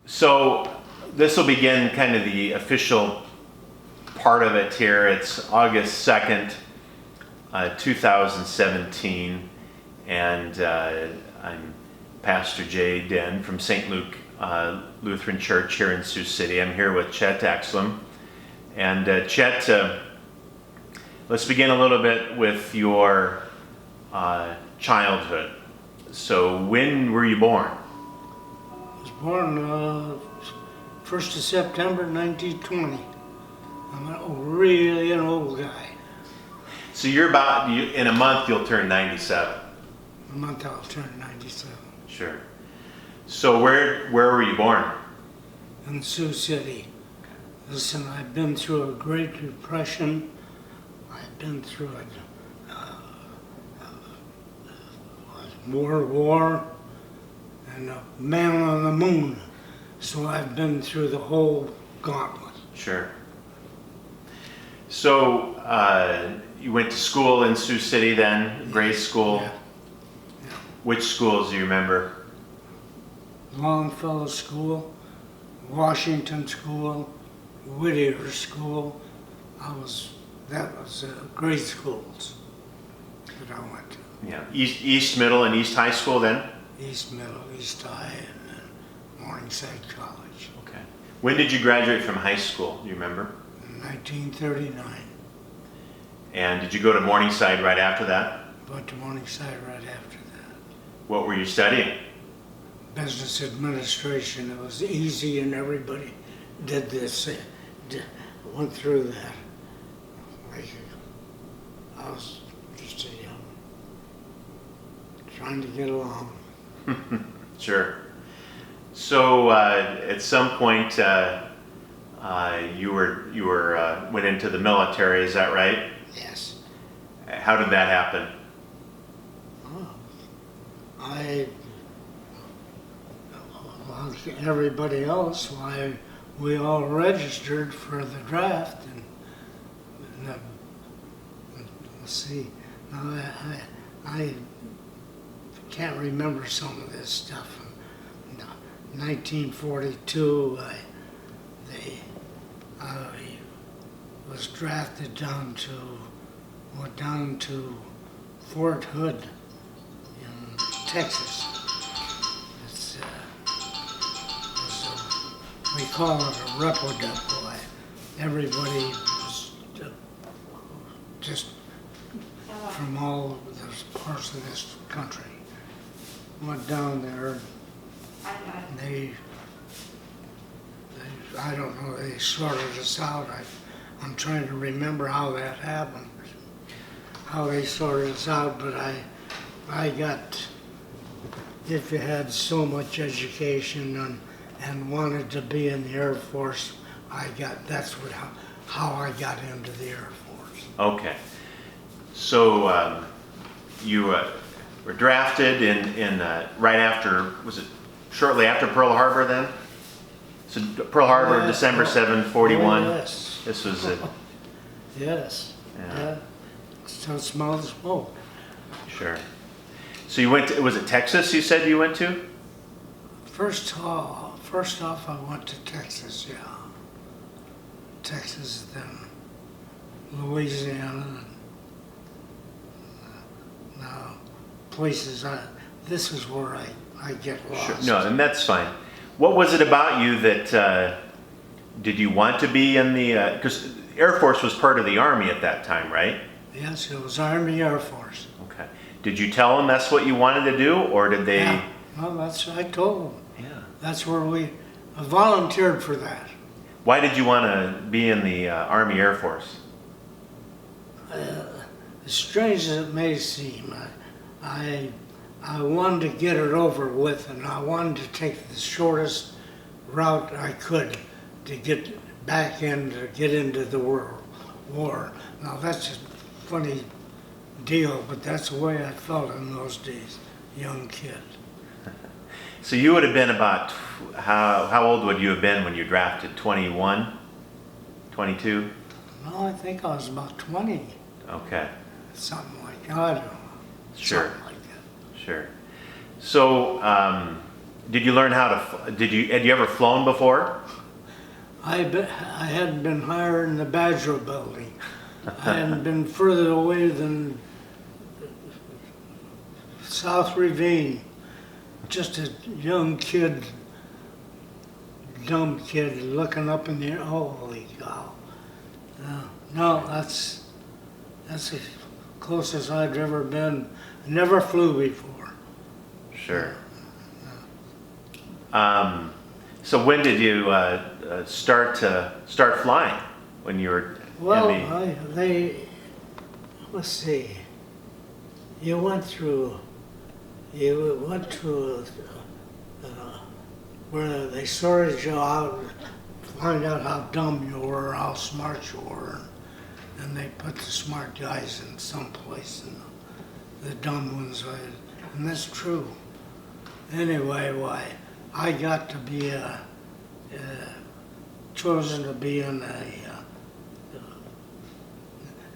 So this will begin kind of the official part of it here. It's August 2nd, 2017, and I'm Pastor Jay Den from St. Luke Lutheran Church here in Sioux City. I'm here with Chet Axthlem. And Chet, let's begin a little bit with your childhood. So when were you born? I was born 1st of September 1920. I'm really an old guy. So you're about, in a month you'll turn 97. A month I'll turn 97. Sure. So where were you born? In Sioux City. Listen, I've been through a Great Depression. I've been through a World War and a Man on the Moon. So I've been through the whole gauntlet. Sure. So you went to school in Sioux City then, grade school. Yeah. Yeah. Which schools do you remember? Longfellow School, Washington School, Whittier School. That was grade schools that I went to. Yeah. East Middle and East High School then? East Middle, East High, and then Morningside College. Okay. When did you graduate from high school? Do you remember? In 1939. And did you go to Morningside right after that? Went to Morningside right after that. What were you studying? Business administration. It was easy and everybody did this. Went through that. I was just trying to get along. Sure. So at some point you went into the military. Is that right? Yes. How did that happen? Like everybody else, we all registered for the draft, and let's see. Now I can't remember some of this stuff. In 1942, I was drafted down to Fort Hood in Texas. We call it a repo-depot. Everybody was just from all the parts of this country went down there. And I don't know, they sorted us out. I'm trying to remember how that happened, how they sorted us out, but I got, if you had so much education and wanted to be in the Air Force, that's how I got into the Air Force. Okay. So you were drafted in right after, was it shortly after Pearl Harbor then? So Pearl Harbor, December 7, 41. Oh, yes. This was it. Yes. Yeah. Still smell the smoke. Sure. So you went to, was it Texas you said you went to? First off, I went to Texas, yeah. Texas, then Louisiana, and now places. This is where I get lost. Sure. No, and that's fine. What was it about you that did you want to be in the? Because Air Force was part of the Army at that time, right? Yes, it was Army Air Force. Okay. Did you tell them that's what you wanted to do, or did they? Yeah. Well, I told them. Yeah. That's where I volunteered for that. Why did you want to be in the Army Air Force? As strange as it may seem, I wanted to get it over with, and I wanted to take the shortest route I could to get into the world war. Now that's a funny deal, but that's the way I felt in those days, young kid. So you would have been about, how old would you have been when you drafted? 21? 22? No, I think I was about 20. Okay. Something like that. I don't know. Sure. Something like that. Sure. So Did you learn how to? Had you ever flown before? I hadn't been higher in the Badger building. I hadn't been further away than South Ravine. Just a young kid, dumb kid, looking up in the air. Holy cow! No, that's as close as I've ever been. I never flew before. Sure. So when did you start flying? When you were Well, in let's see. You went through where they sorted you out, find out how dumb you were, how smart you were, and they put the smart guys in some place and the dumb ones, and that's true. Anyway, I got to be chosen to be in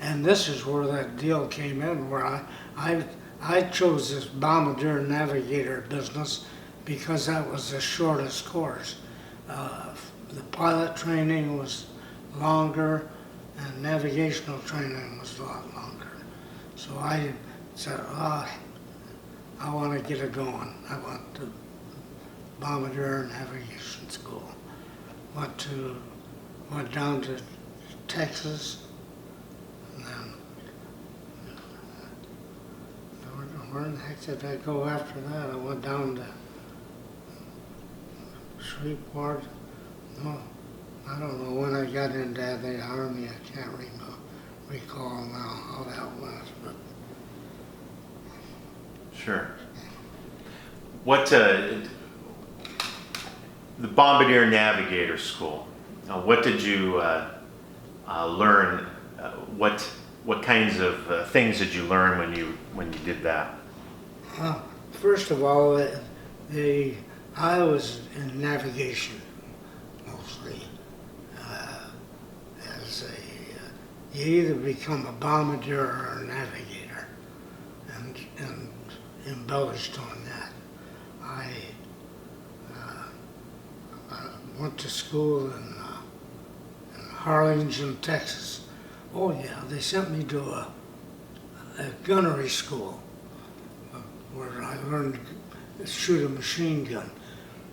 and this is where that deal came in, where I chose this Bombardier Navigator business because that was the shortest course. The pilot training was longer and navigational training was a lot longer. So I said, I want to get it going. I went to Bombardier Navigation School. Went down to Texas, and then where the heck did I go after that? I went down to Shreveport. No, I don't know when I got into the Army. I can't recall now how that was, but Sure. What the Bombardier Navigator School? What did you learn? What kinds of things did you learn when you did that? first of all, I was in navigation mostly. You either become a bombardier or a navigator, and embellished on that. I went to school in Harlingen, Texas. Oh yeah, they sent me to a gunnery school where I learned to shoot a machine gun.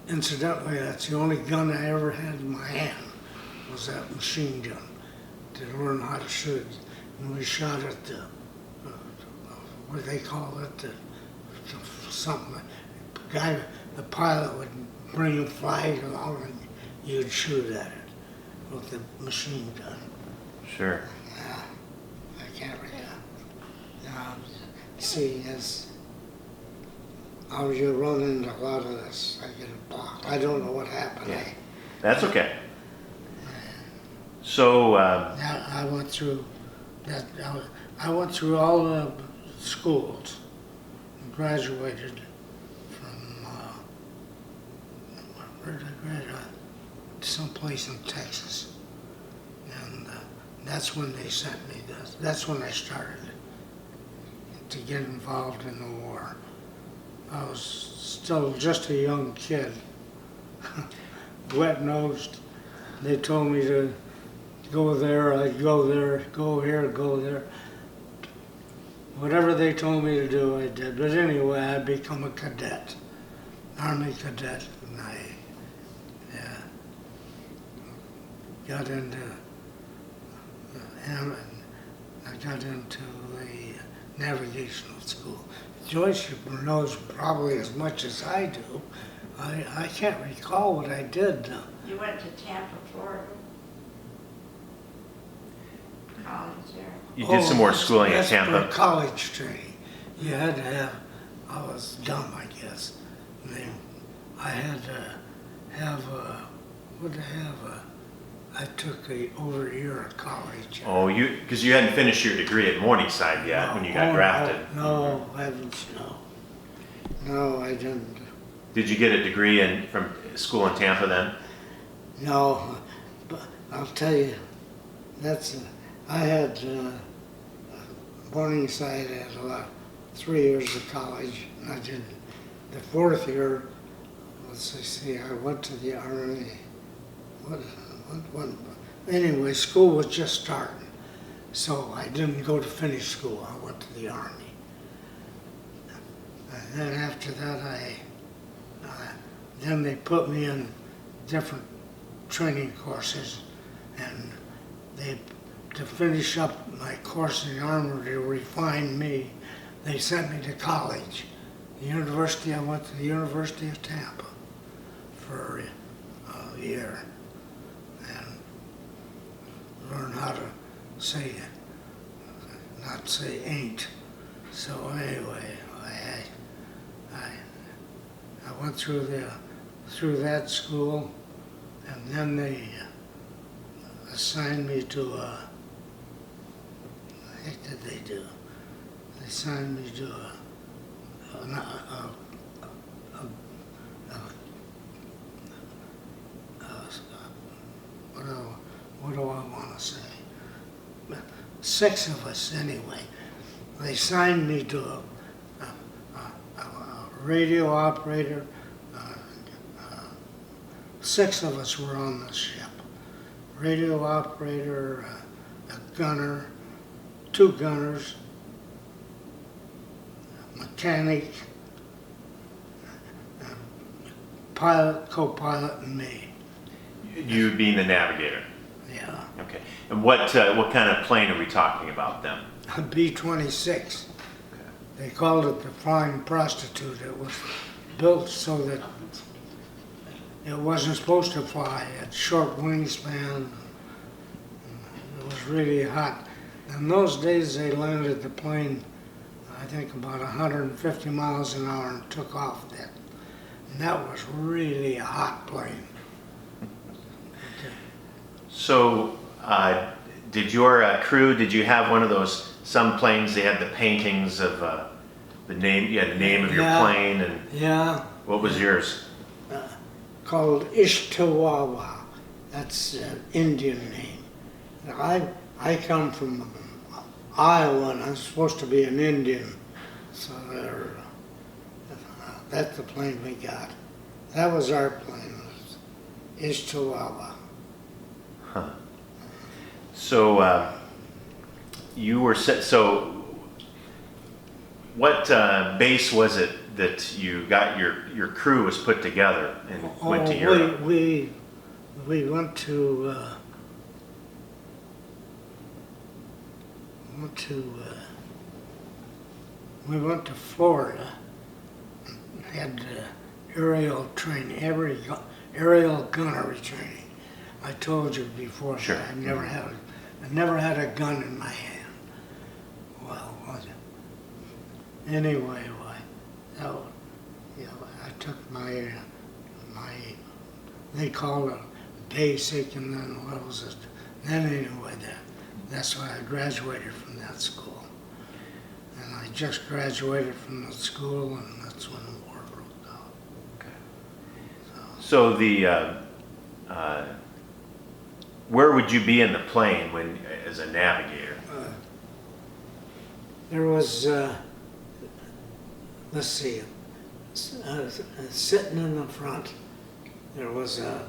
Incidentally, that's the only gun I ever had in my hand, was that machine gun, to learn how to shoot. And we shot at the, what do they call it, something. The pilot would bring a flag along and you'd shoot at it with the machine gun. Sure. Yeah, I can't remember. See, you run into a lot of this. I get a block. I don't know what happened. Yeah. That's okay. So I went through that. I went through all the schools and graduated from where did I graduate? Someplace in Texas, and that's when they sent me this. That's when I started to get involved in the war. I was still just a young kid, wet-nosed. They told me to go there, I'd go there, go here, go there. Whatever they told me to do, I did. But anyway, I become a cadet, Army cadet, and I got into the navigational school. Joyce knows probably as much as I do. I can't recall what I did. You went to Tampa, Florida. College there. you did some more schooling at that's Tampa. for college training. You had to have, I was dumb, I guess. I had to have I took over a year of college. Oh, because you hadn't finished your degree at Morningside yet when you got drafted. No, heavens, no. No, I didn't. Did you get a degree from school in Tampa then? No, but I'll tell you, I had Morningside had 3 years of college, and I did the fourth year let's see, I went to the Army. What, anyway, school was just starting, so I didn't go to finish school. I went to the Army. And then after that, then they put me in different training courses, and to finish up my course in the Army, to refine me, they sent me to college. I went to the University of Tampa for a year and learned how to say it, not say ain't. So anyway, I went through that school, and then they assigned me to what the heck did they do? They assigned me to what do I want to say? 6 of us anyway. They signed me to a radio operator. 6 of us were on the ship. Radio operator, a gunner, 2 gunners, mechanic, pilot, co-pilot, and me. You being the navigator. Yeah. Okay. And what kind of plane are we talking about then? A B-26. They called it the Flying Prostitute. It was built so that it wasn't supposed to fly. It had short wingspan. It was really hot. In those days, they landed the plane, I think, about 150 miles an hour and took off that. And that was really a hot plane. So, did your crew, did you have one of those, some planes, they had the paintings of the name, you had the name of your plane, and yeah, what was yours? called Ishtawawa. That's an Indian name. I come from Iowa, and I'm supposed to be an Indian, so that's the plane we got. That was our plane, Ishtawawa. Huh. So you were set. So what base was it that you got your crew was put together and went to Europe? We went to we went to Florida. Had aerial training, aerial gunnery training. I told you before, sure. I never had a gun in my hand. Well, anyway, I took my they called it basic, and then what was it? Then anyway, that's why I graduated from that school. And I just graduated from the school, and that's when the war broke out. Okay. So the where would you be in the plane when, as a navigator? There was, let's see, sitting in the front, there was a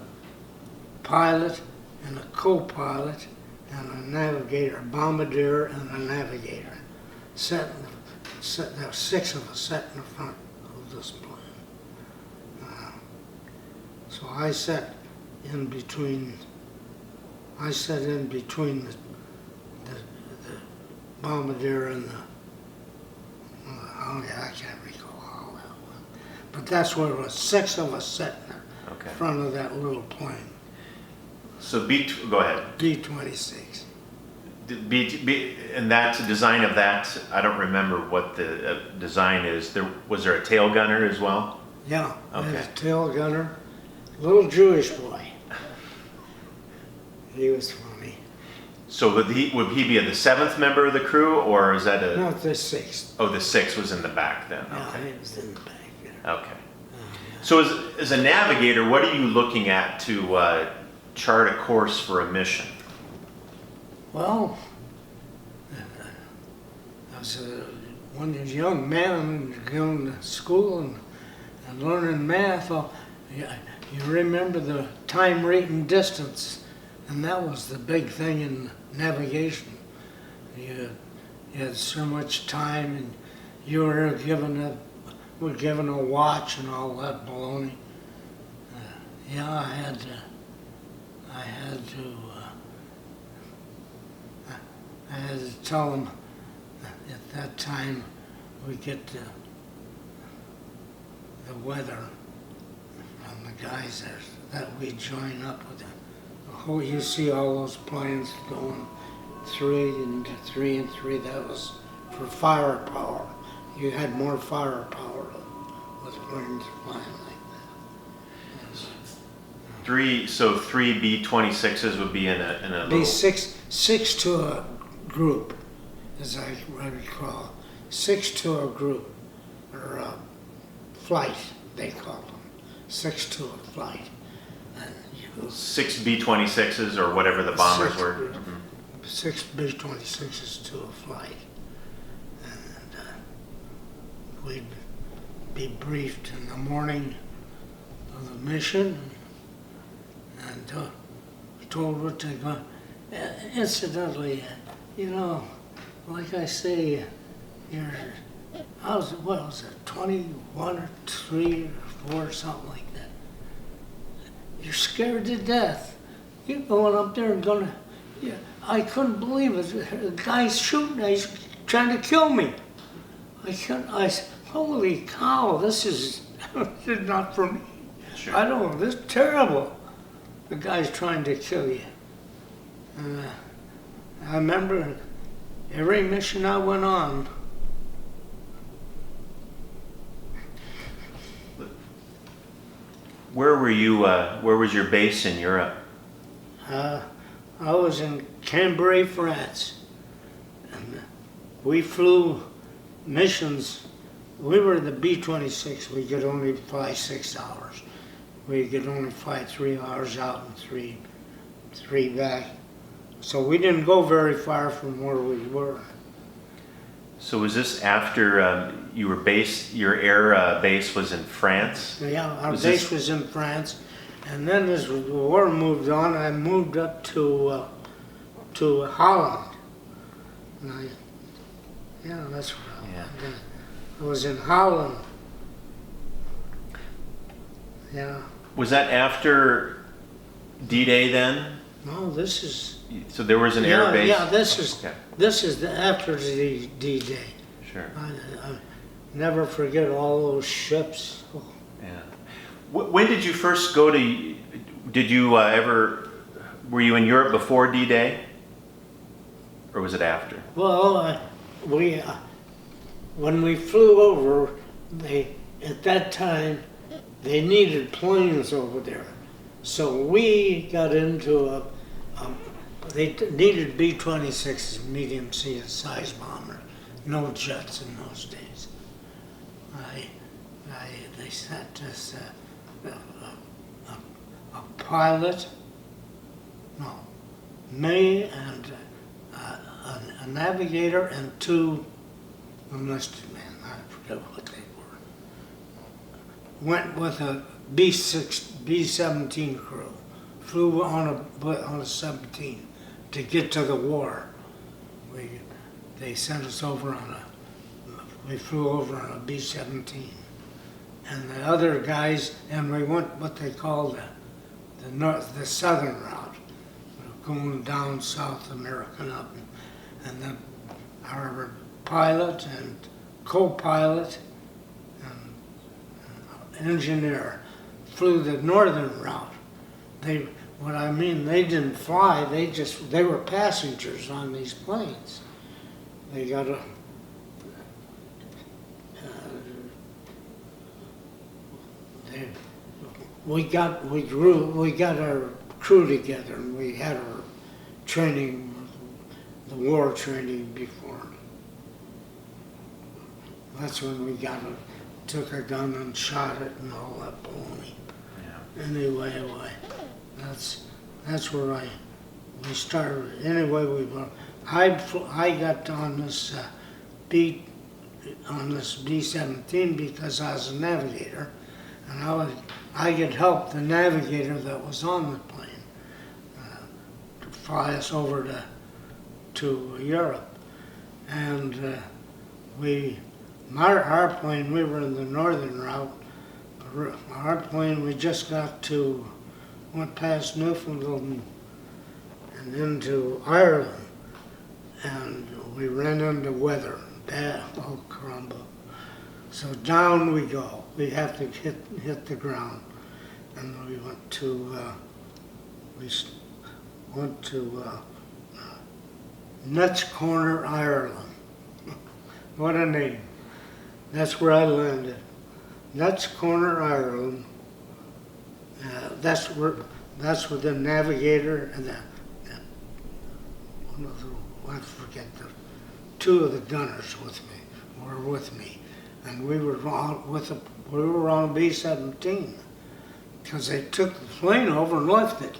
pilot and a co-pilot and a navigator, a bombardier and a navigator. There were 6 of us sat in the front of this plane. So I sat in between the bombardier and I can't recall all that one. But that's where it was. 6 of us sat in front of that little plane. So go ahead. B-26. And that design of that, I don't remember what the design is. Was there a tail gunner as well? Yeah, okay. There's a tail gunner, little Jewish boy. He was funny. So would he be the 7th member of the crew, or is that Not the 6th. Oh, the 6th was in the back then. Yeah, Okay. he was in the back there. Okay. So as a navigator, what are you looking at to chart a course for a mission? Well, I was when I was a young man going to school and learning math. Yeah, you remember the time, rate, and distance, and that was the big thing in navigation. You had so much time, and you were given a watch and all that baloney. Yeah, I had to tell them at that time we get the weather from the guys there, that we join up with them. Oh, you see all those planes going 3 and 3 and 3, that was for firepower. You had more firepower with planes flying like that. So three B-26s would be in a Be little... six to a group, as I recall. 6 to a group, or a flight, they call them. 6 to a flight. And you 6 B-26s or whatever the bombers Six- were. 6 B-26s to a flight. And we'd be briefed in the morning of the mission and told what to go. Incidentally, like I say, what was it, 21 or 3 or 4, something like that. You're scared to death. You're going up there and I couldn't believe it. The guy's shooting, he's trying to kill me. I said, holy cow, this is not for me. Sure. I don't know, this is terrible. The guy's trying to kill you. And I remember every mission I went on, Where were you, where was your base in Europe? I was in Cambrai, France. And we flew missions. We were the B-26. We could only fly 6 hours. We could only fly 3 hours out and three back. So we didn't go very far from where we were. So was this after you were based, your air base was in France? Yeah, our Was base this- was in France. And then as the war moved on, I moved up to Holland. And that's where Yeah. I was in Holland. Yeah. Was that after D-Day then? No, this is. So there was an air base? Yeah, Okay, this is after the D-Day. sure. I never forget all those ships. Oh, Yeah. When did you first go to, did you were you in Europe before D-Day? Or was it after? well, when we flew over, at that time they needed planes over there, so we got into they needed B-26s, medium size bomber, no jets in those days. They sent us a pilot, me and a navigator and 2 enlisted men. I forget what they were. Went with a B-17 crew. Flew on a 17 to get to the war. They sent us over we flew over on a B-17. And the other guys, and we went what they call the southern route, going down South America and up. And then our pilot and co-pilot and engineer flew the northern route. They didn't they were passengers on these planes. They got we got our crew together and we had our training, the war training before. That's when we took a gun and shot it and all that baloney. Yeah. Anyway, that's where we started. Anyway, I got on this B-17 because I was a navigator, and I could help the navigator that was on the plane to fly us over to Europe. And our plane, we were in the northern route. Our plane, we just went past Newfoundland and into Ireland, and we ran into weather. Bad, oh caramba. So down we go. We have to hit the ground. And we went to Nuts Corner, Ireland. What a name. That's where I landed. Nuts Corner, Ireland. That's where the Navigator and I forget, two of the gunners were with me, and we were on a B-17 because they took the plane over and left it.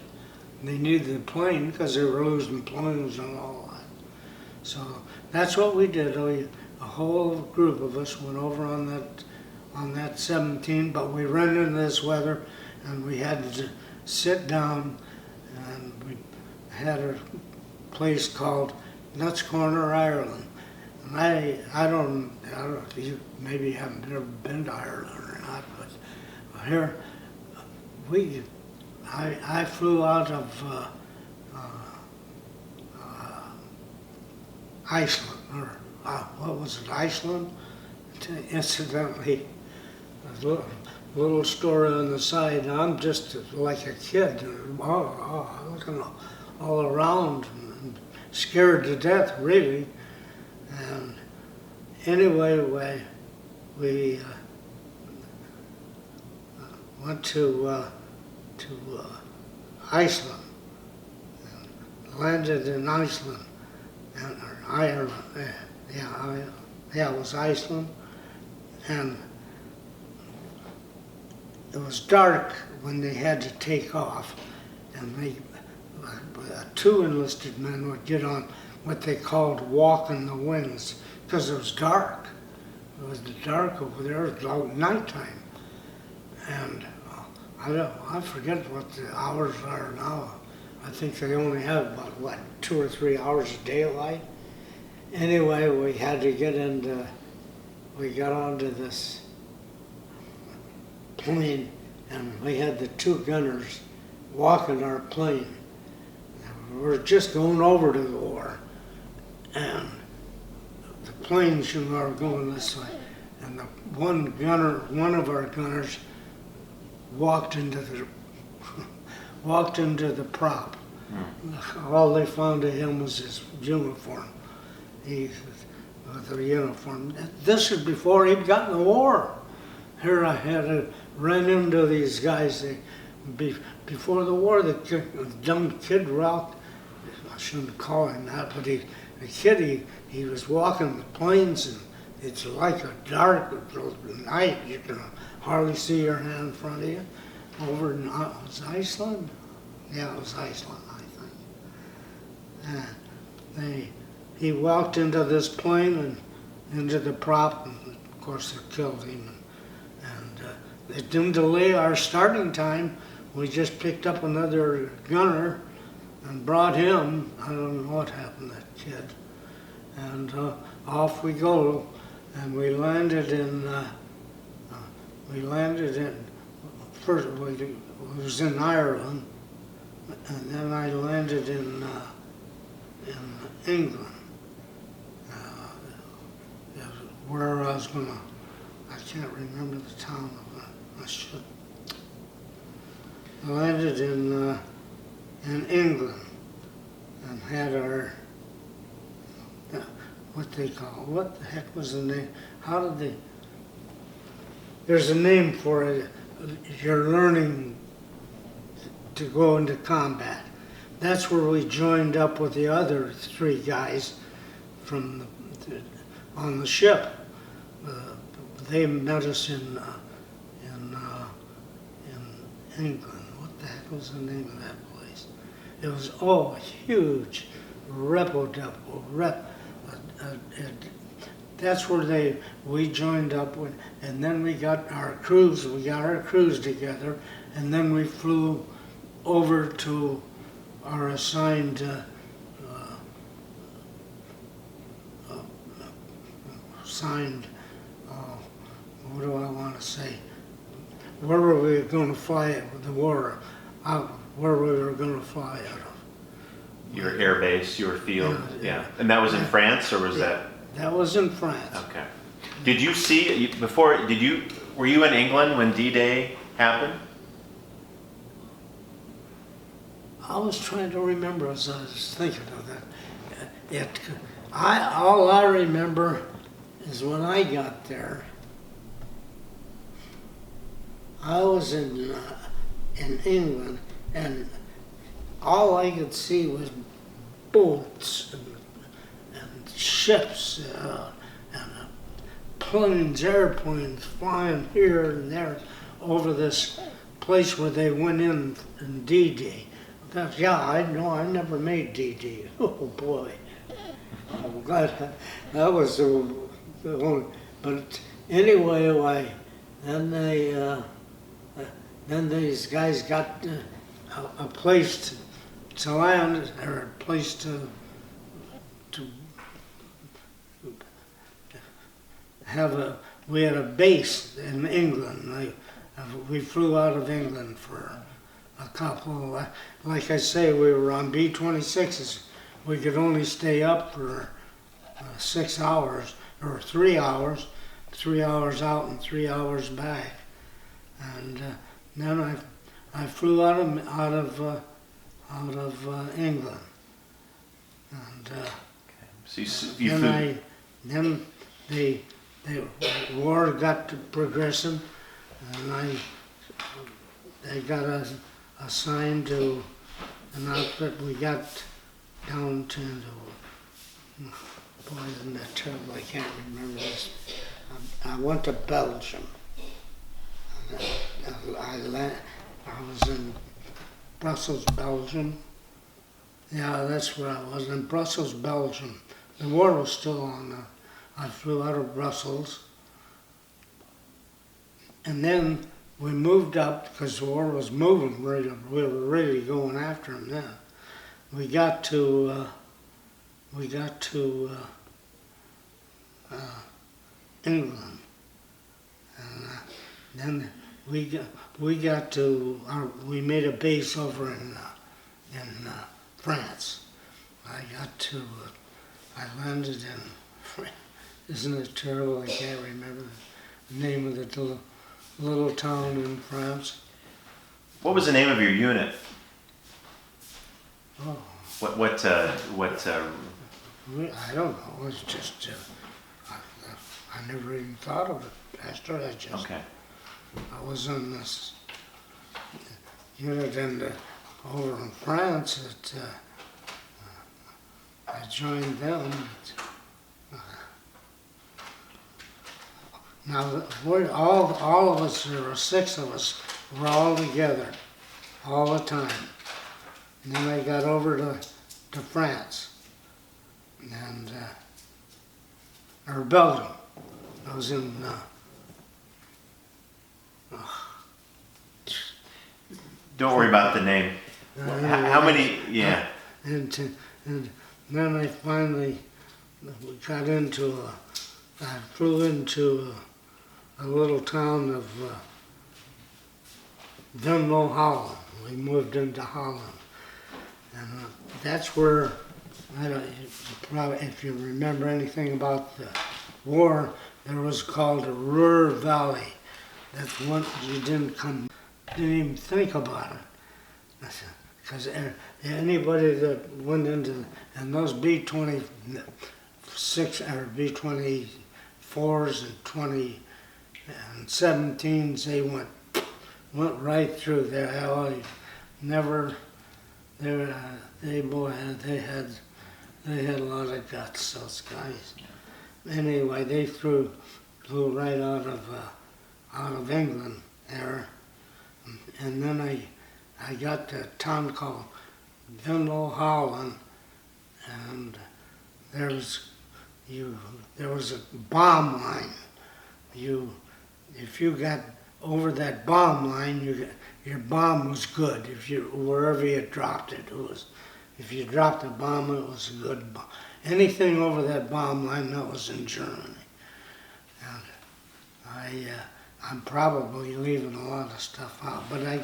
They needed the plane because they were losing planes and all that. So that's what we did. A whole group of us went over on that 17, but we ran into this weather and we had to sit down, and we had a place called Nuts Corner, Ireland. And I don't maybe you haven't ever been to Ireland or not, but here I flew out of Iceland, or what was it, Iceland? Incidentally, a little story on the side. I'm just like a kid, looking all around and scared to death, really. And anyway, we went to Iceland, and landed in Iceland, or Ireland. Yeah, it was Iceland, and it was dark when they had to take off, and two enlisted men would get on what they called walking the winds, because it was dark. It was dark over there. It was like nighttime, and I forget what the hours are now. I think they only have about 2 or 3 hours of daylight. Anyway, we got onto this plane, and we had the two gunners walking our plane. We were just going over to the war, and the planes are going this way, and one of our gunners walked into the prop. All they found of him was his uniform. With the uniform. This is before he'd gotten the war. Here I had to run into these guys. Before the war, the young kid rocked. I shouldn't call him that, but the kid, he was walking the plains, and it's like a dark night. You can hardly see your hand in front of you. Over in was Iceland? Yeah, it was Iceland, I think. He walked into this plane and into the prop, and of course they killed him. And it didn't delay our starting time. We just picked up another gunner and brought him. I don't know what happened to that kid. And off we go. And we landed in, first it was in Ireland, and then I landed in England. Where I was I can't remember the town of it. I should. I landed in England and had our, what the heck was the name? How did they, there's a name for it. You're learning to go into combat. That's where we joined up with the other 3 guys from on the ship. They met us in England. What the heck was the name of that place? It was a huge that's where we joined up with, and then we got our crews together, and then we flew over to our assigned assigned, what do I want to say, where were we going to fly the war out, where we were going to fly out of. Your air base, your field, Yeah. And that was in France, or was that? That was in France. Okay. Did you see, were you in England when D-Day happened? I was trying to remember as I was thinking of that. All I remember is when I got there, I was in England, and all I could see was boats and ships and planes, airplanes flying here and there over this place where they went in D-Day. Yeah, I know, I never made D-Day. Oh boy. I'm glad that was the only, but anyway, then these guys got a place to land, or a place to have we had a base in England. We flew out of England for a couple, like I say, we were on B-26s. We could only stay up for 6 hours, or 3 hours, 3 hours out and 3 hours back. And then I flew out of England, and then the war got progressing, and they got us assigned to an outfit. We got down to boy, isn't that terrible? I can't remember this. I went to Belgium. I was in Brussels, Belgium. Yeah, that's where I was, in Brussels, Belgium. The war was still on. I flew out of Brussels. And then we moved up, because the war was moving, we were really going after them then. We got to England. And then we made a base over in France. I landed in France. Isn't it terrible? I can't remember the name of the little town in France. What was the name of your unit? Oh, What? I don't know. It was just I never even thought of it, Pastor. Okay. I was in this unit over in France. I joined them. Now, all of us, there were 6 of us, were all together, all the time. And then I got over to France, and or Belgium. I was in. Don't worry about the name. How many? Yeah. And then I finally got I flew into a little town of Venlo, Holland. We moved into Holland. And that's where, if you remember anything about the war, there was called the Ruhr Valley. That's one you didn't even think about it. Because anybody that went into, and those B-26 or B-24s and 17s, they went right through there. They had a lot of guts, those guys. Anyway, they flew right out of England there, and then I got to a town called Venlo, Holland, and there was a bomb line. If you got over that bomb line, your bomb was good. Wherever you dropped it, if you dropped a bomb, it was a good bomb. Anything over that bomb line, that was in Germany. And I'm probably leaving a lot of stuff out, but I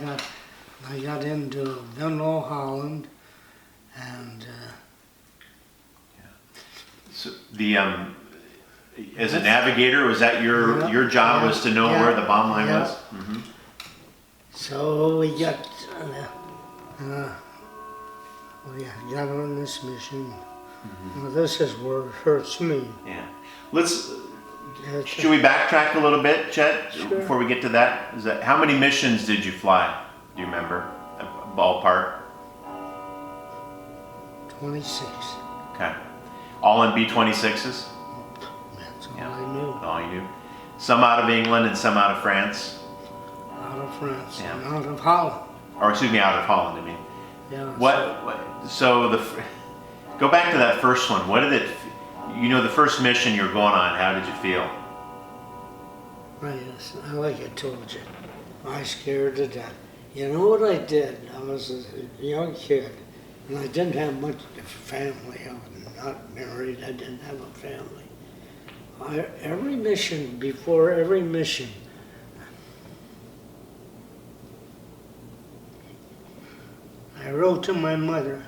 got into Venlo, Holland, and So as a navigator, was that your job was to know where the bomb line was? Mm-hmm. So we got on this mission. Mm-hmm. Well, this is where it hurts me. Yeah. Should we backtrack a little bit, Chet, Sure. before we get to that? How many missions did you fly? Do you remember? A ballpark? 26. Okay. All in B-26s? That's all Yeah. I knew. All you knew. Some out of England and some out of France? Out of France Yeah. and out of Holland. Or excuse me, out of Holland, I mean. Yeah. So go back to that first one. What did it, the first mission you're going on, how did you feel? Like I told you, I scared to death. You know what I did? I was a young kid, and I didn't have much of a family. I was not married. I didn't have a family. Before every mission, I wrote to my mother.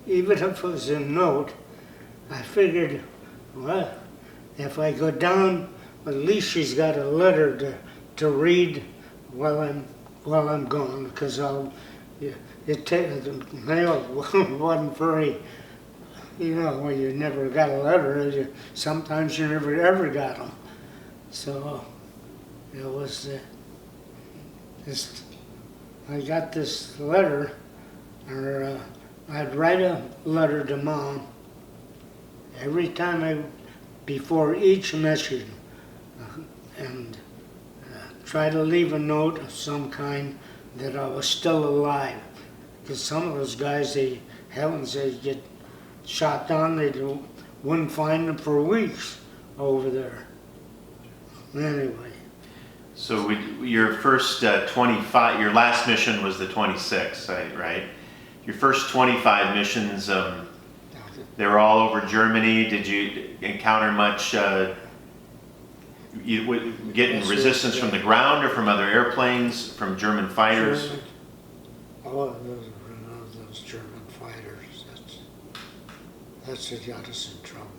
Even if it was a note, I figured, well, if I go down, at least she's got a letter to read while I'm gone, because the mail wasn't very, you never got a letter. Sometimes you never ever got them. So it was I got this letter, or I'd write a letter to Mom every time before each mission, and try to leave a note of some kind that I was still alive. Because some of those guys, they get shot down, wouldn't find them for weeks over there. Anyway. So your first 25, your last mission was the 26, right? Your first 25 missions, they were all over Germany. Did you encounter much getting resistance from the ground or from other airplanes, from German fighters? Those German fighters, that's what got us in trouble.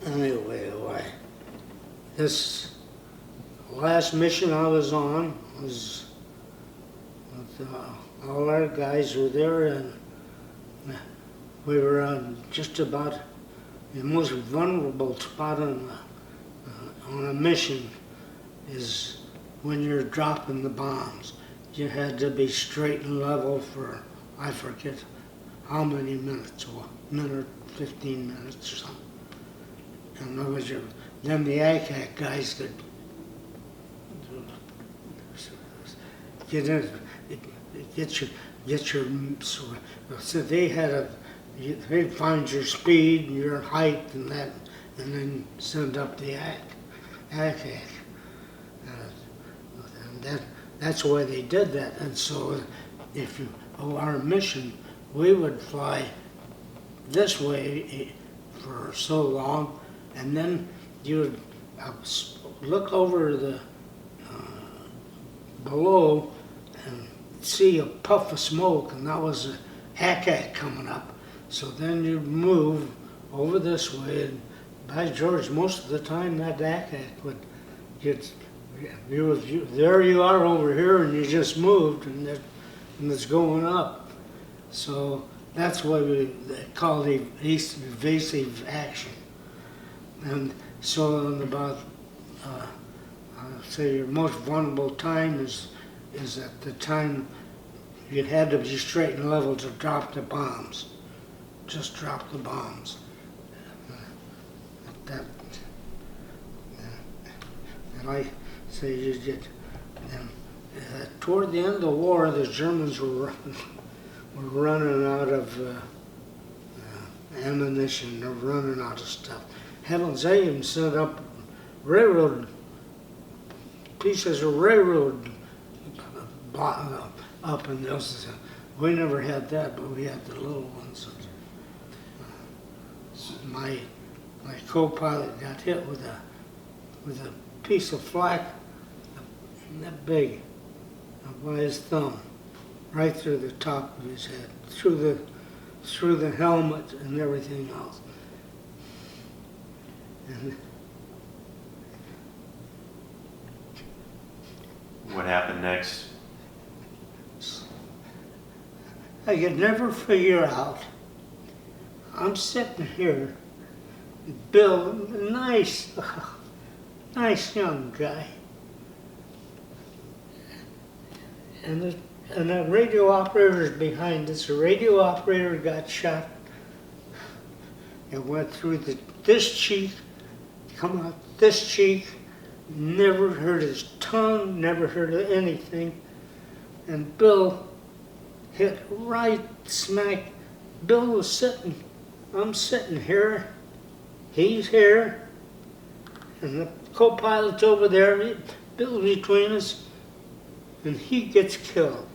Anyway, this last mission I was on was with, all our guys were there, and we were on just about the most vulnerable spot on a mission is when you're dropping the bombs. You had to be straight and level for, I forget how many minutes, a minute, 15 minutes or something. And then the ACAC guys could get in, get your, so they'd find your speed and your height and that, and then send up the ACAC. And that's why they did that. And so our mission, we would fly this way for so long, and then you would look over the below and see a puff of smoke, and that was a ACAC coming up. So then you'd move over this way, and by George, most of the time that ACAC would get, there you are over here, and you just moved, and it's going up. So that's what we call the evasive action. And so in about, say your most vulnerable time is at the time you had to be straight and level to drop the bombs. Just drop the bombs. And I say you get, and toward the end of the war, the Germans were running out of ammunition. They're running out of stuff. Heavens, they even set up railroad, pieces of railroad up in those. We never had that, but we had the little ones. My co-pilot got hit with a piece of flak that big by his thumb, right through the top of his head, through the helmet and everything else. And What happened next? I could never figure out. I'm sitting here, Bill, nice young guy. And the radio operator's behind us. The radio operator got shot. It went through this cheek, come out this cheek, never hurt his tongue, never hurt anything. And Bill hit right smack. Bill was sitting, I'm sitting here, he's here, and the co-pilot's over there, Bill's between us, and he gets killed.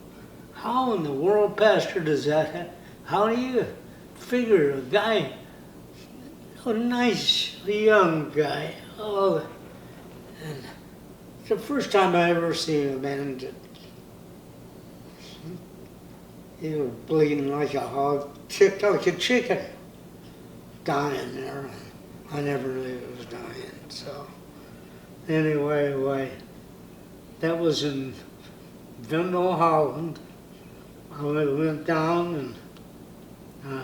How in the world, Pastor, does that happen? How do you figure a guy, a nice young guy, oh, and it's the first time I ever seen a man that he was bleeding like a hog, ticked like a chicken, dying there. I never knew he was dying. So anyway, that was in Vindel, Holland. I went down, and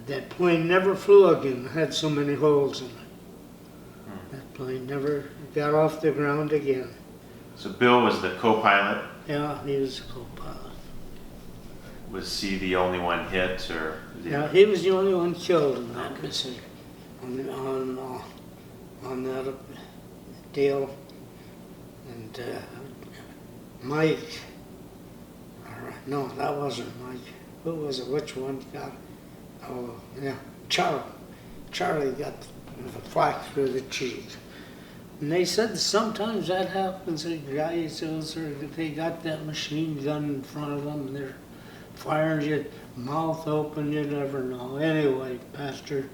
that plane never flew again. It had so many holes in it. That plane never got off the ground again. So Bill was the co-pilot. Yeah, he was a co-pilot. Was he the only one hit, or? Yeah, he was the only one killed in that missing on that deal. And Mike, no, that wasn't Mike. Who was it? Which one got? Oh, yeah, Charlie. Charlie got the flak through the cheek. And they said sometimes that happens to guys, they got that machine gun in front of them, and they're firing your mouth open, you never know. Anyway, Pastor,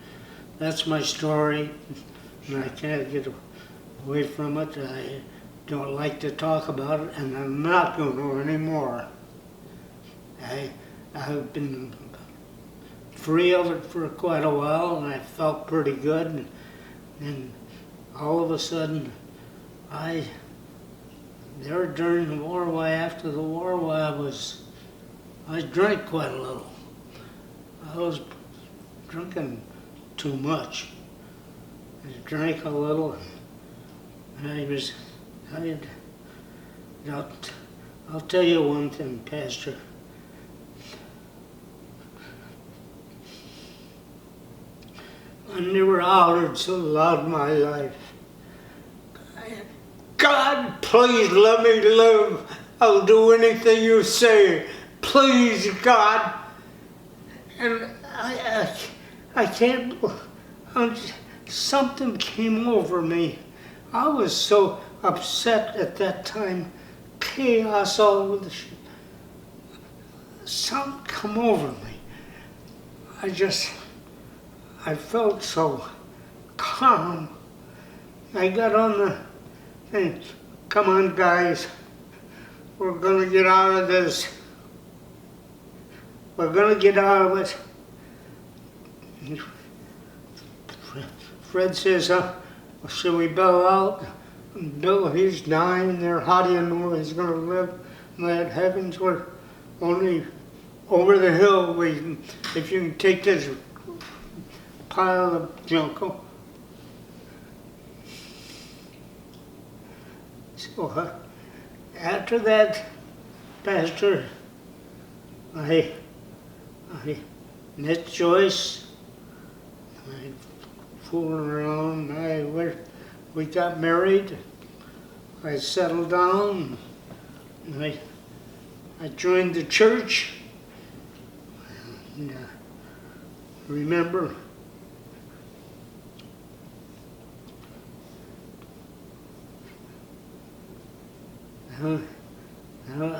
that's my story, and I can't get away from it. I don't like to talk about it, and I'm not going to anymore. I've been free of it for quite a while, and I felt pretty good, and all of a sudden, there during the war, after the war, I drank quite a little. I was drinking too much. I drank a little, and I'll tell you one thing, Pastor. I never hollered so loud in my life. God, please let me live. I'll do anything you say. Please, God. And I can't, something came over me. I was so upset at that time. Chaos all over the ship. Something come over me. I felt so calm. I got on the thing. Come on, guys. We're going to get out of this. We're going to get out of it. Fred says, should we bail out? Bill, he's dying there. How do you know he's going to live? That heavens, we're only over the hill. If you can take this pile of junk. So after that, Pastor, I met Joyce. I fooling around. We got married. I settled down. I joined the church. Yeah. Remember? Now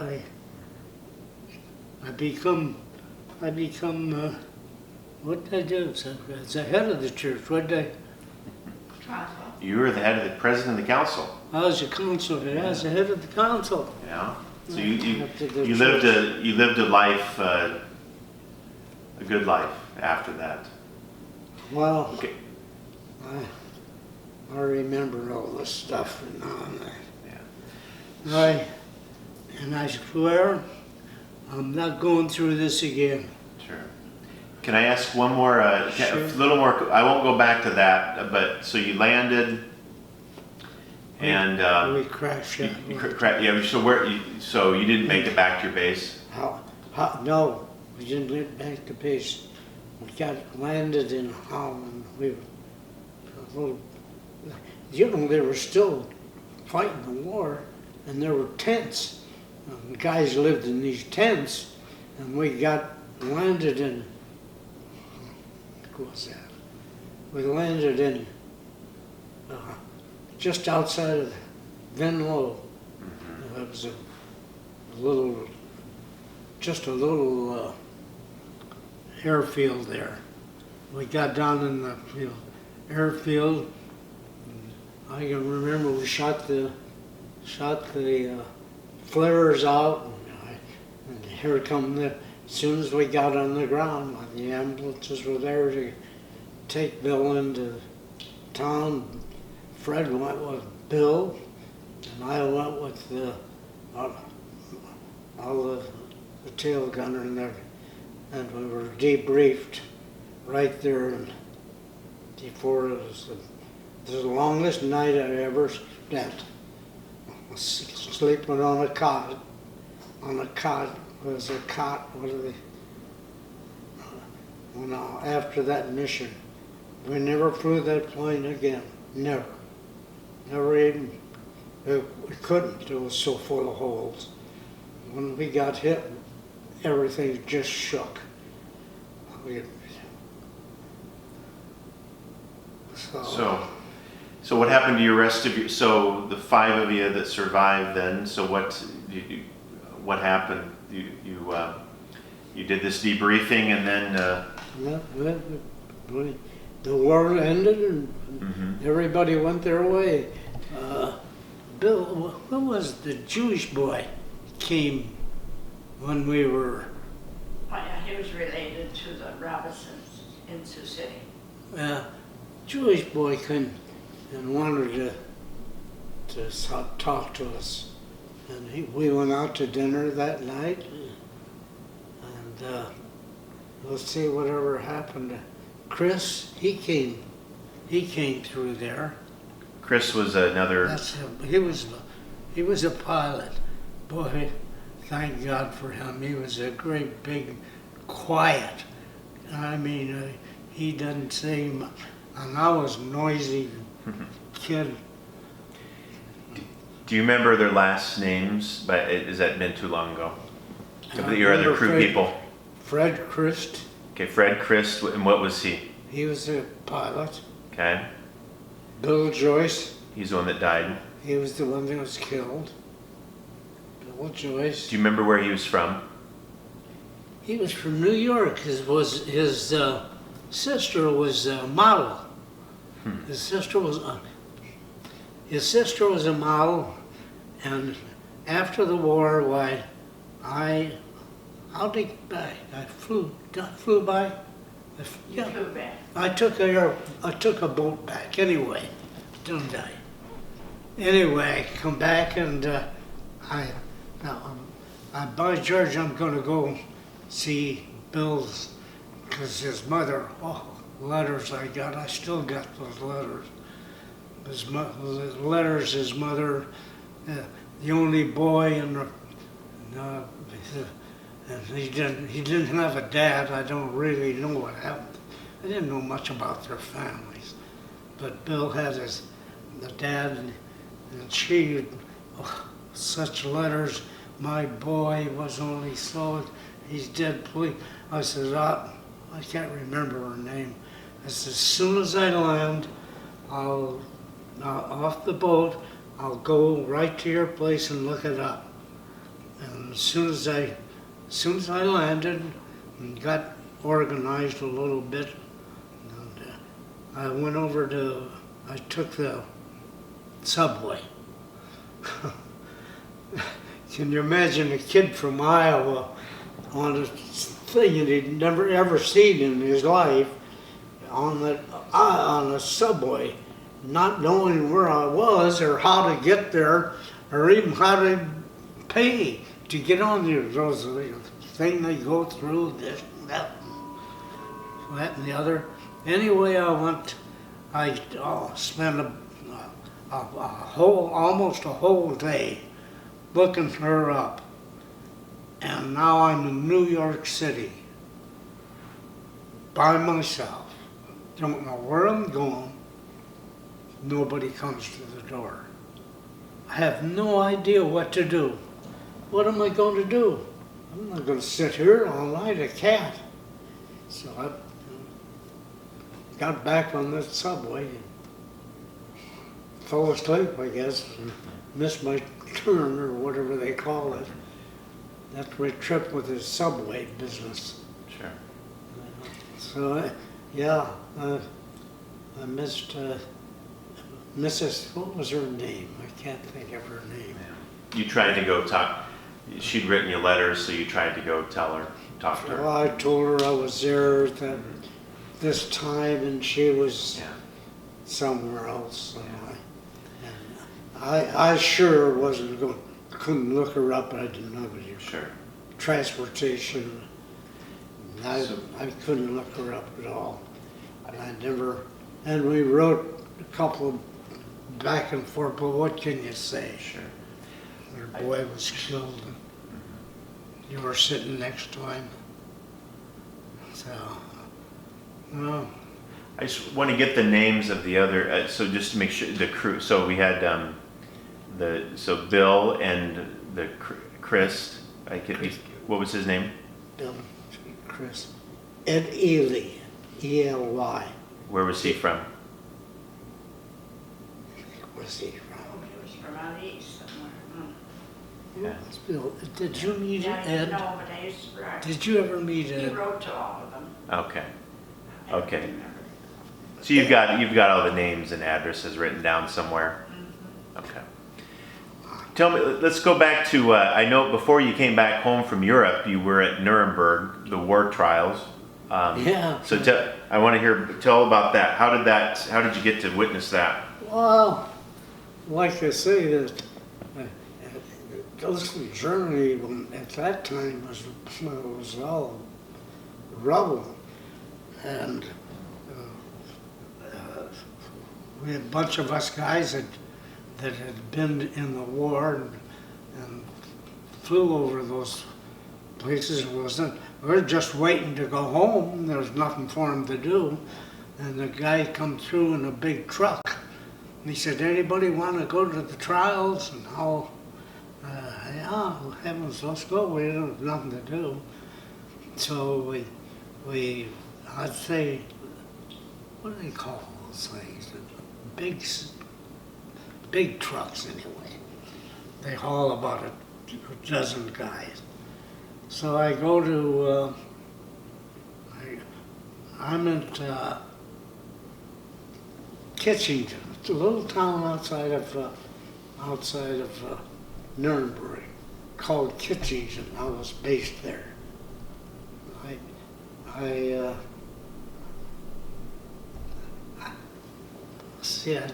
I become what did I do? As the head of the church. What did Council. You were the head of the president of the council. I was a council. I was the head of the council. Yeah. So After the you church. lived a life, a good life after that. Well, Okay. I remember all this stuff and all that. Yeah. And I swear I'm not going through this again. Sure. Can I ask one more? Sure. A little more. I won't go back to that. But so you landed, and We crashed it. yeah. So where? So you didn't make it back to your base. No, we didn't get back to base. We got landed in Holland. We were they were still fighting the war, and there were tents. The guys lived in these tents, and we got landed in. What was that? We landed in just outside of Venlo. It was a little airfield there. We got down in the airfield. I can remember we shot the flares out, and here come as soon as we got on the ground, the ambulances were there to take Bill into town. Fred went with Bill, and I went with all the tail gunner in there, and we were debriefed right there. And before it was the longest night I ever spent. I was sleeping on a cot. Was a cot. What are they? Well, after that mission, we never flew that plane again. Never even. We couldn't. It was so full of holes. When we got hit, everything just shook. So what happened to your rest of your? So the 5 of you that survived then. So what happened? You did this debriefing and then. The war ended and everybody went their way. Bill, what was the Jewish boy came when we were? Oh, yeah, he was related to the Robinsons in Sioux City. Jewish boy came and wanted to talk to us, and we went out to dinner that night, and let's see whatever happened to Chris. He came through there. Chris was another. That's him. He was a pilot. Boy, thank God for him. He was a great big quiet. I mean, he doesn't say much. And I was a noisy kid. Do you remember their last names? But has that been too long ago? Your other crew people. Fred Christ. Okay, Fred Christ, and what was he? He was a pilot. Okay. Bill Joyce. He's the one that died. He was the one that was killed. Bill Joyce. Do you remember where he was from? He was from New York. His sister was a model. His sister was a model, and after the war, I'll take back. I flew by. You flew back. I took a boat back anyway. Didn't I? Anyway, I come back and by George, I'm going to go see Bill's, because his mother, letters I got, I still got those letters. His letters, his mother, the only boy, and he didn't have a dad. I don't really know what happened. I didn't know much about their families, but Bill had the dad, and she, such letters. My boy was only so. he's dead, please. I said, I can't remember her name. I said, as soon as I land, I'll, off the boat, I'll go right to your place and look it up. And as soon as I landed and got organized a little bit, and, I took the subway. Can you imagine a kid from Iowa on a thing that he'd never ever seen in his life on a subway, not knowing where I was or how to get there or even how to pay to get on there. Those thing they go through, this, that and the other. Anyway, I spent almost a whole day looking her up. And now I'm in New York City by myself. Don't know where I'm going. Nobody comes to the door. I have no idea what to do. What am I going to do? I'm not going to sit here all night, a cat. So I got back on the subway and fell asleep, I guess, and missed my turn or whatever they call it. That's my trip with the subway business. Sure. So, I missed Mrs. What was her name? I can't think of her name. Yeah. You tried to go talk. She'd written you letters, so you tried to go talk to her. Well, I told her I was there at this time, and she was somewhere else. So I sure couldn't look her up. I didn't know any transportation. I couldn't look her up at all. And we wrote a couple of back and forth, but what can you say? Sure. Her boy was killed, and you were sitting next to him. So, well. I just want to get the names of the other, so just to make sure, the crew. So we had Bill and the Chris. What was his name? Bill, Chris. Ed Ely, E-L-Y. Where was he from? Where's he from? He was from out east somewhere. Yeah. Bill, did you meet Ed? No, but I used to write. Did you ever meet He Ed? wrote to all of them. Okay. I don't Okay. remember. So you've got all the names and addresses written down somewhere. Okay. Tell me. Let's go back to. I know before you came back home from Europe, you were at Nuremberg, the war trials. Yeah. So I want to tell about that. How did you get to witness that? Well, like I say, that Germany at that time was all rubble, and we had a bunch of us guys that had been in the war and flew over those places. We were just waiting to go home. There was nothing for him to do, and the guy come through in a big truck. And he said, "Anybody want to go to the trials?" And yeah, heavens, let's go. We don't have nothing to do. So I'd say, what do they call those things? Big trucks anyway. They haul about a dozen guys. So I go to, I'm at Kitchington. It's a little town outside of Nuremberg called Kitchington. I was based there. I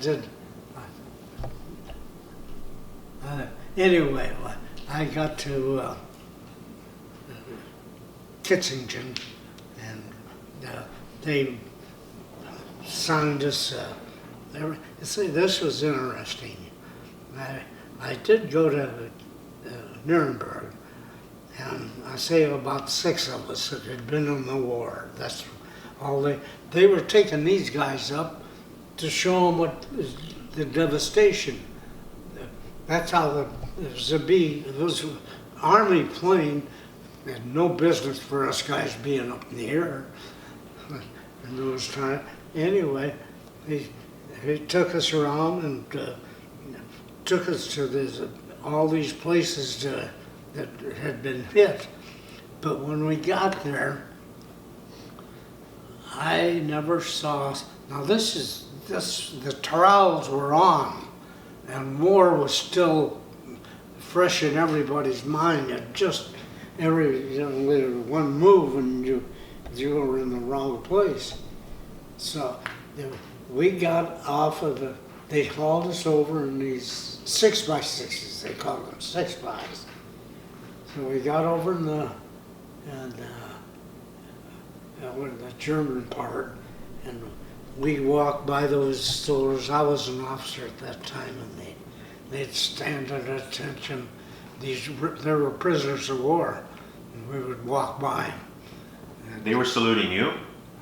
did. Anyway, I got to Kitchington, and they signed us. See, this was interesting. I did go to Nuremberg, and I say about 6 of us that had been in the war. That's all they were taking these guys up to show them what the devastation. That's how those army plane had no business for us guys being up in the air in those times. Anyway, he took us around and took us to all these places that had been hit. But when we got there, I never saw. Now the trials were on, and war was still fresh in everybody's mind. It just one move and you were in the wrong place. So we got off of they hauled us over in these 6x6s. They called them 6x. So we got over in the German part, and we walked by those stores. I was an officer at that time, and they'd stand at attention. There were prisoners of war, and we would walk by. They were saluting you?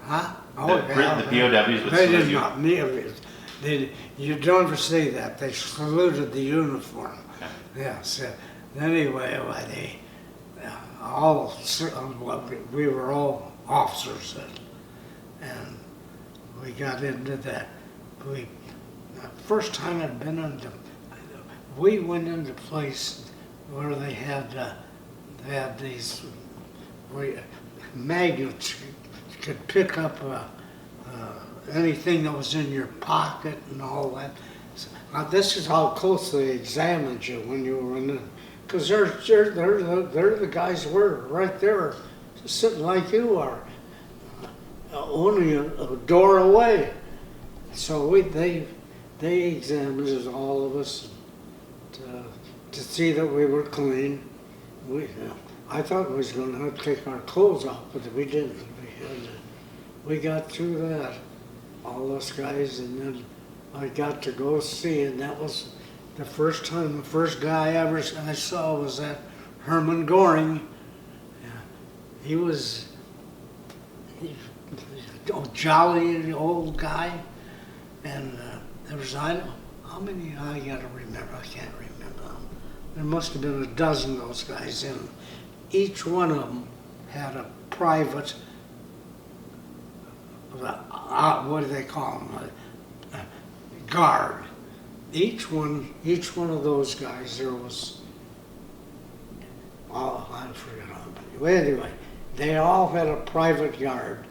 Huh? The POWs would They salute did you? not. You don't ever say that. They saluted the uniform. Okay. Yes. Anyway, we were all officers then, and we got into that. The first time I'd been we went into a place where they had these magnets. You could pick up anything that was in your pocket and all that. So, this is how close they examined you when you were in the, because they're the guys who were right there, sitting like you are, only a door away. So they examined all of us to see that we were clean. I thought we was going to have to take our clothes off, but we didn't. We got through that, all us guys, and then I got to go see, and that was the first time. The first guy I saw was that Herman Goring. He was a jolly old guy, and there was how many I got to remember. I can't remember them. There must have been a dozen of those guys in. Each one of them had a private. What do they call them? Guard. Each one of those guys, there was. Oh, I forget how many. Anyway, they all had a private guard,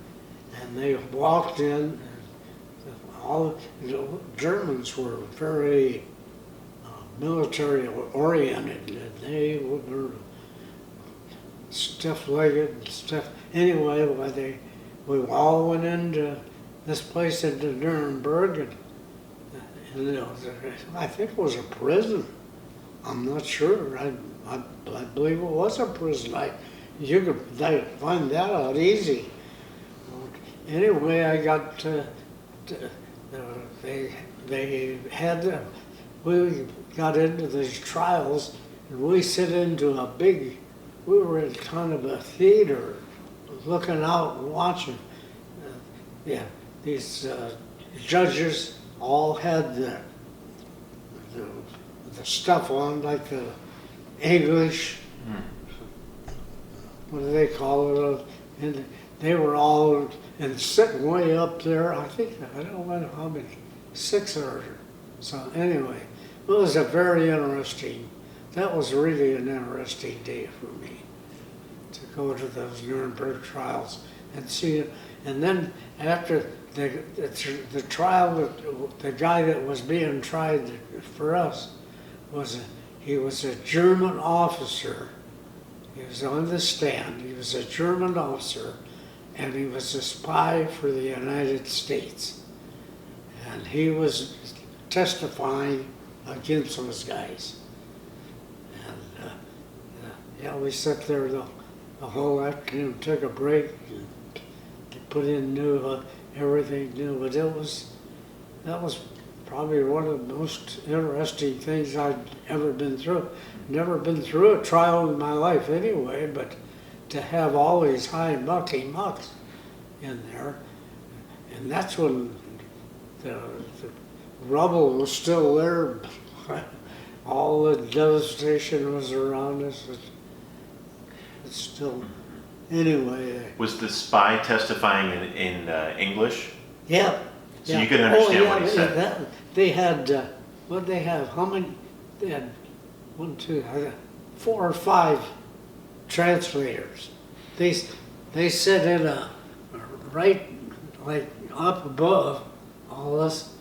and they walked in. All the Germans were very military oriented. They were stiff-legged and stuff. Anyway, we all went into this place in Nuremberg, and I think it was a prison. I'm not sure. I believe it was a prison. You could find that out easy. Anyway, I got we got into these trials, and we sit into we were in kind of a theater, looking out and watching. These judges all had the stuff on, like the English, what do they call it? And they were all sitting way up there. I don't know how many, 6 or so. Anyway, it was a very interesting. That was really an interesting day for me to go to those Nuremberg trials and see it. And then after the trial, the guy that was being tried for us he was a German officer. He was on the stand. He was a German officer, and he was a spy for the United States. And he was testifying against those guys. And we sat there the whole afternoon, took a break, and put in everything new. But that was probably one of the most interesting things I'd ever been through. Never been through a trial in my life anyway, but to have all these high mucky mucks in there, and that's when the rubble was still there. All the devastation was around us. It's still, anyway. Was the spy testifying in English? Yeah. So yeah. you could understand yeah, what he said? They had, what they have, how many? They had 4 or 5 translators. They sit in a, right, like up above all this,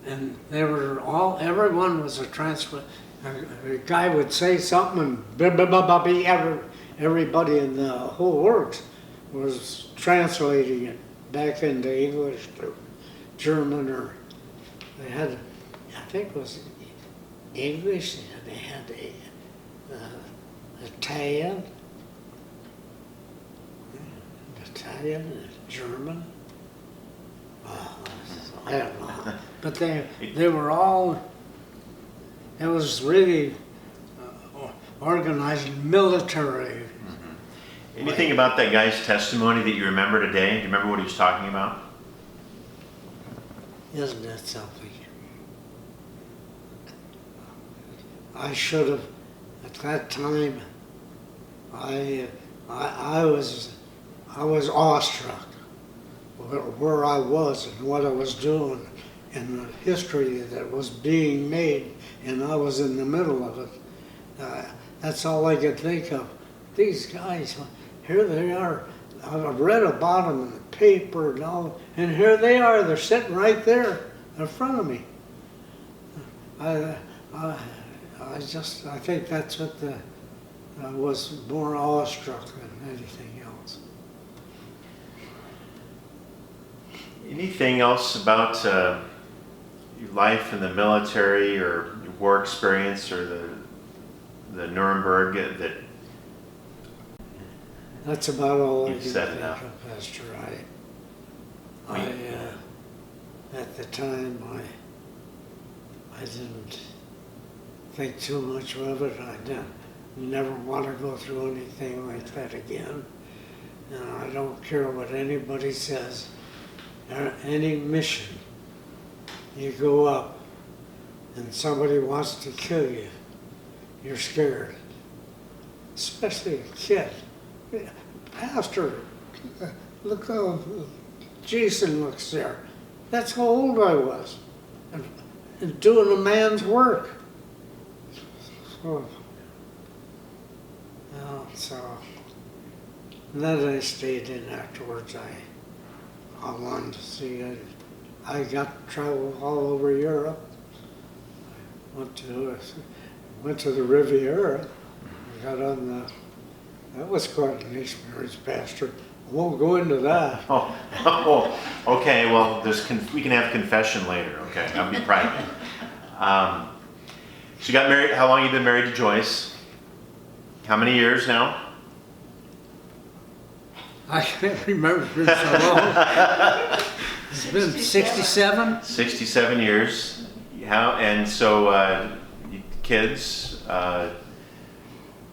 and they were all, everyone was a translator. A guy would say something and blah, blah, blah, blah, blah, everybody in the whole works was translating it back into English to German, or they had, I think it was English, and they had Italian, and German. I don't know. But they were all, it was really organized military. Anything about that guy's testimony that you remember today? Do you remember what he was talking about? Isn't that something? I should have, at that time, I was awestruck where I was and what I was doing and the history that was being made, and I was in the middle of it. That's all I could think of. These guys, here they are. I've read about them in the paper and all, and here they are. They're sitting right there in front of me. I think that's what I was more awestruck than anything else. Anything else about your life in the military or your war experience or the Nuremberg that That's about all I You've can said think enough. of, Pastor. At the time, I didn't think too much of it. I didn't never want to go through anything like that again. And I don't care what anybody says. Any mission, you go up and somebody wants to kill you, you're scared. Especially a kid. Pastor, look how Jason looks there. That's how old I was. And doing a man's work. So then I stayed in afterwards. I wanted to see it. I got to travel all over Europe. Went to the Riviera. I got on that was quite an experience, Pastor. I won't go into that. Okay. Well, we can have confession later. Okay, I'll be private. So you got married. How long have you been married to Joyce? How many years now? I can't remember, it's been so long. It's been 67? 67 years. And so kids. Of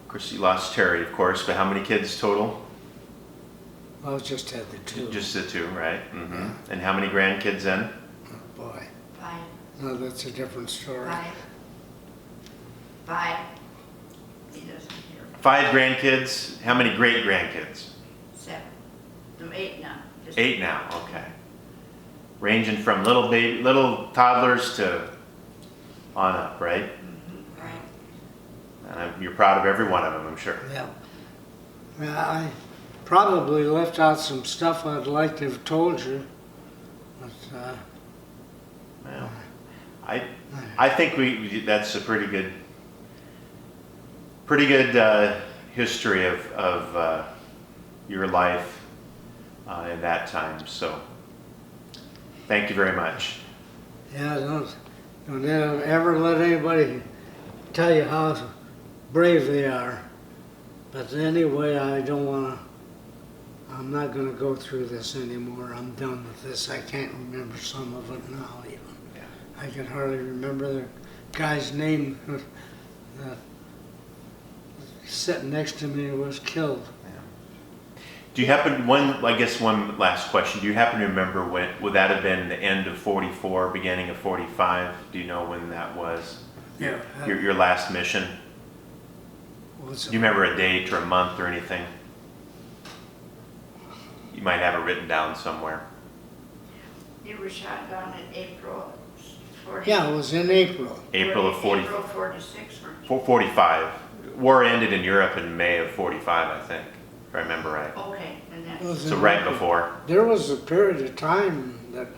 course, you lost Terry, of course. But how many kids total? Well, just had the 2. Just the 2, right? Mm-hmm. And how many grandkids then? Oh, boy. 5. No, that's a different story. 5. He doesn't hear. 5 grandkids. How many great grandkids? 7. No, 8 now. Just 8 now. Okay. Ranging from little toddlers to on up, right? Mhm, right. And you're proud of every one of them, I'm sure. Yeah. Yeah, I probably left out some stuff I'd like to have told you, but Well, I think that's a pretty good history of your life in that time. So, thank you very much. yeah, don't ever let anybody tell you how brave they are. But anyway, I'm not going to go through this anymore. I'm done with this. I can't remember some of it now even. Yeah. I can hardly remember the guy's name that sitting next to me was killed. Do you happen, one last question, do you happen to remember would that have been the end of 44, beginning of 45? Do you know when that was? Yeah. Your last mission? Do you remember a date or a month or anything? You might have it written down somewhere. You were shot down in April 40. Yeah, it was in April. April of 40, April 46. weren't you? 45. War ended in Europe in May of 45, I think, if I remember right. Okay, and It that's, was So in right April. before. There was a period of time that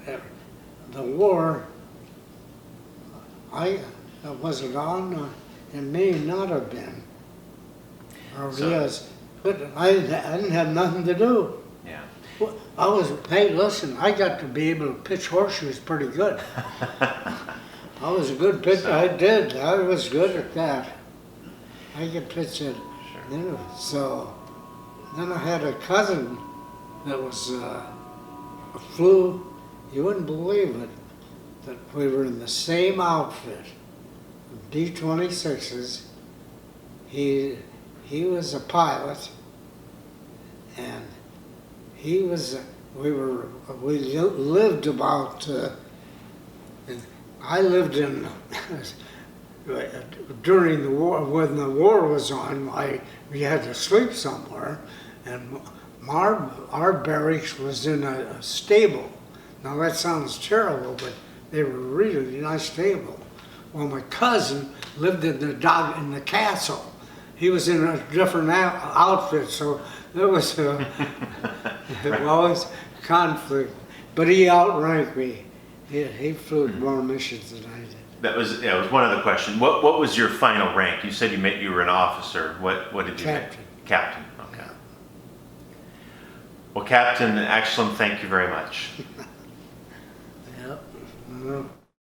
the war, was it on? It may not have been. Or So- yes, but I didn't have nothing to do. Yeah. Well, hey, listen, I got to be able to pitch horseshoes pretty good. I was a good pitcher, So- I did, I was good at that. I could pitch it, Sure. so, then I had a cousin that was, flew, you wouldn't believe it, that we were in the same outfit, B-26s. He was a pilot, and he was, we lived about, I lived in, during the war, when the war was on, we had to sleep somewhere, and our barracks was in a stable. Now that sounds terrible, but they were really nice stable. Well, my cousin lived in the castle. He was in a different outfit, so there was always conflict. But he outranked me. He flew more missions than I did. That was, yeah, it was one other question. What was your final rank? You said you were an officer. What did you Captain. make? Captain. Okay. Well, Captain Axthlem, thank you very much. Yep.